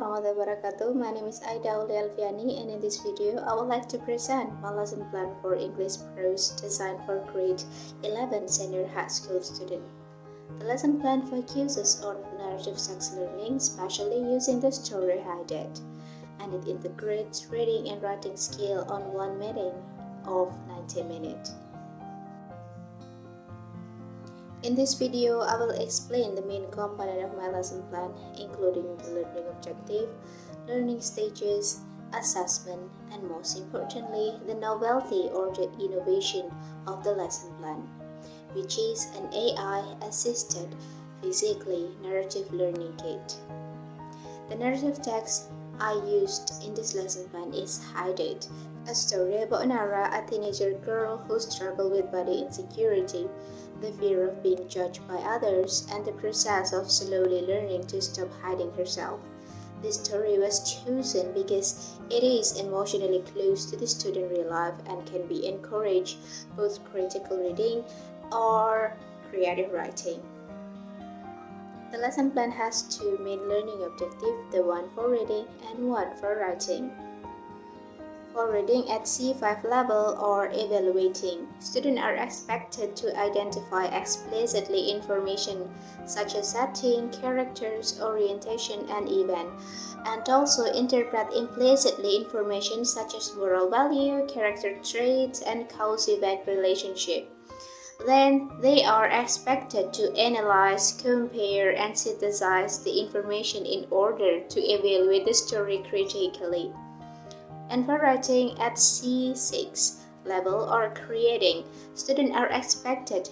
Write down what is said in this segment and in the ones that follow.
warahmatullahi wabarakatuh. My name is Aida Alfiani, and in this video, I would like to present my lesson plan for English prose designed for grade 11 senior high school student. The lesson plan focuses on narrative text learning, especially using the story Hide It, and it integrates reading and writing skill on one meeting of 90 minutes. In this video, I will explain the main component of my lesson plan, including the learning objective, learning stages, assessment, and most importantly, the novelty or the innovation of the lesson plan, which is an AI-assisted physically narrative learning kit. The narrative text I used in this lesson plan is Hide It, a story about Nara, a teenager girl who struggled with body insecurity, the fear of being judged by others, and the process of slowly learning to stop hiding herself. This story was chosen because it is emotionally close to the student real life and can be encouraged both critical reading or creative writing. The lesson plan has two main learning objectives, the one for reading and one for writing. For reading at C5 level or evaluating, students are expected to identify explicitly information such as setting, characters, orientation, and event, and also interpret implicitly information such as moral value, character traits, and cause-effect relationship. Then they are expected to analyze, compare, and synthesize the information in order to evaluate the story critically. And for writing at C6 level or creating, students are expected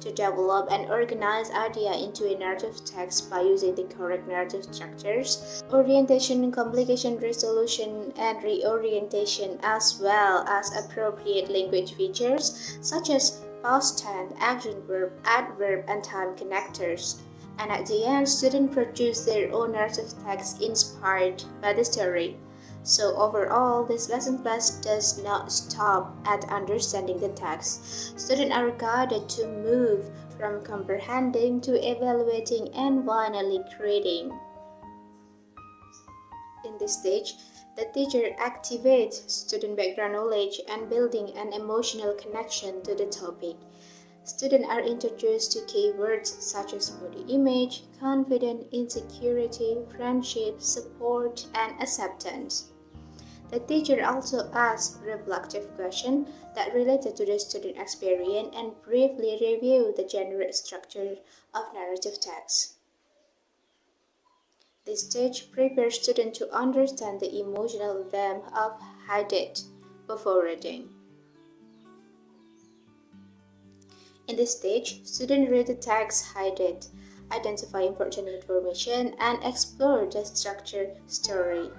to develop and organize idea into a narrative text by using the correct narrative structures, orientation, complication resolution, and reorientation, as well as appropriate language features such as past tense, action verb, adverb, and time connectors. And at the end, students produce their own narrative text inspired by the story. So overall, this lesson plan does not stop at understanding the text. Students are guided to move from comprehending to evaluating and finally creating. In this stage, the teacher activates student background knowledge and building an emotional connection to the topic. Students are introduced to keywords such as body image, confidence, insecurity, friendship, support, and acceptance. The teacher also asks reflective questions that related to the student experience and briefly review the general structure of narrative text. This stage prepares students to understand the emotional depth of Hide It before reading. In this stage, students read the text Hide It, identify important information, and explore the structured story.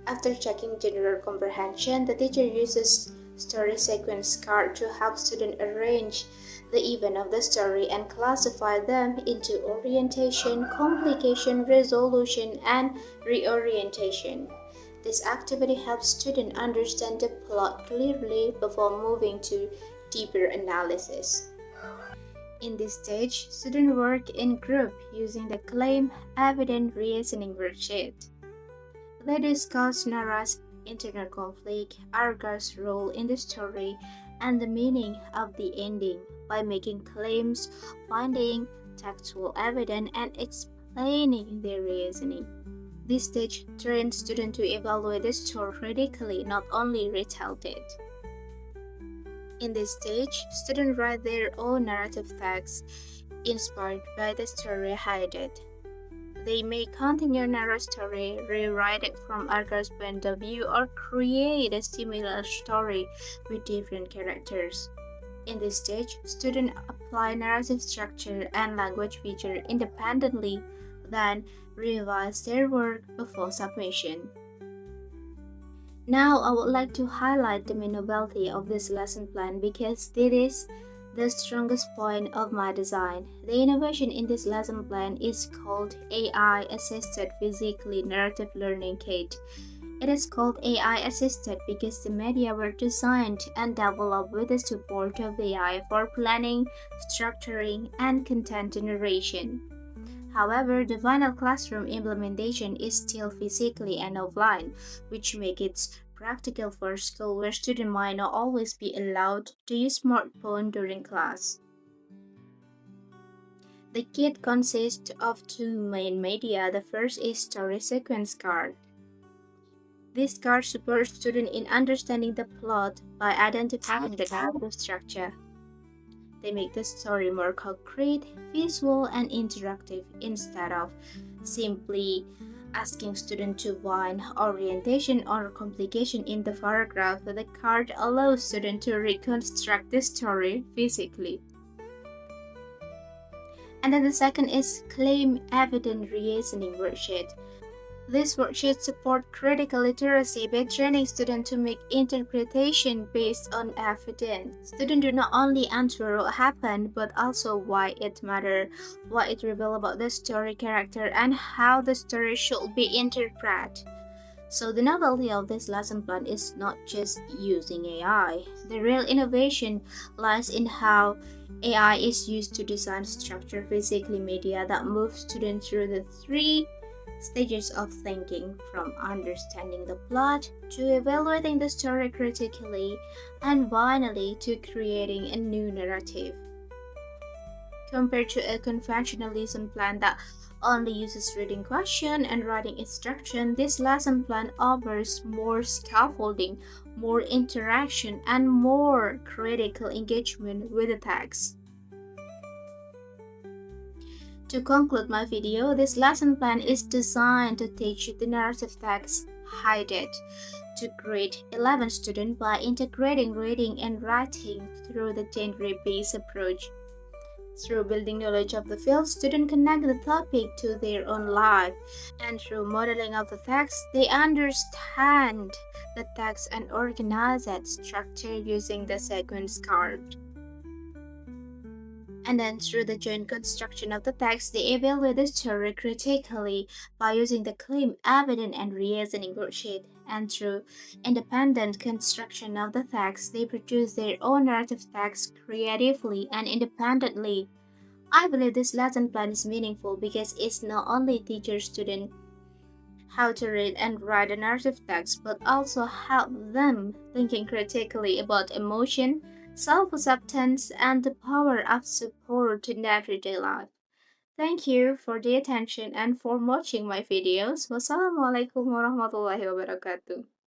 After checking general comprehension, the teacher uses story sequence card to help students arrange the event of the story and classify them into orientation, complication, resolution, and reorientation. This activity helps students understand the plot clearly before moving to deeper analysis. In this stage, students work in group using the claim, evidence, reasoning worksheet. They discuss Nara's internal conflict, Arga's role in the story, and the meaning of the ending by making claims, finding textual evidence, and explaining their reasoning. This stage trains students to evaluate the story critically, not only retell it. In this stage, students write their own narrative text inspired by the story Hide It. They may continue narrow story, rewrite it from Arga's point of view, or create a similar story with different characters. In this stage, students apply narrative structure and language feature independently, then revise their work before submission. Now, I would like to highlight the main novelty of this lesson plan because this is the strongest point of my design. The innovation in this lesson plan is called AI-assisted physically narrative learning kit. It is called AI-assisted because the media were designed and developed with the support of AI for planning, structuring, and content generation. However, the final classroom implementation is still physically and offline, which makes it practical for school where students might not always be allowed to use smartphone during class. The kit consists of two main media. The first is story sequence card. This card supports students in understanding the plot by identifying the narrative structure. They make the story more concrete, visual, and interactive instead of simply asking students to find orientation or complication in the paragraph. The card allows students to reconstruct the story physically. And then the second is claim evident reasoning worksheet. These worksheets support critical literacy by training students to make interpretation based on evidence. Students do not only answer what happened, but also why it mattered, what it revealed about the story character, and how the story should be interpreted. So the novelty of this lesson plan is not just using AI. The real innovation lies in how AI is used to design structured physically media that moves students through the three stages of thinking, from understanding the plot to evaluating the story critically and finally to creating a new narrative. Compared to a conventional lesson plan that only uses reading question and writing instruction, this lesson plan offers more scaffolding, more interaction, and more critical engagement with the text. To conclude my video, this lesson plan is designed to teach the narrative text hide it to grade 11 students by integrating reading and writing through the genre-based approach. Through building knowledge of the field, students connect the topic to their own life, and through modeling of the text, they understand the text and organize its structure using the sequence card. And then through the joint construction of the text, they evaluate the story critically by using the claim, evidence, and reasoning worksheet. And through independent construction of the text, they produce their own narrative text creatively and independently. I believe this lesson plan is meaningful because it not only teaches students how to read and write a narrative text, but also help them thinking critically about emotion, self-acceptance, and the power of support in everyday life. Thank you for the attention and for watching my videos. Wassalamualaikum warahmatullahi wabarakatuh.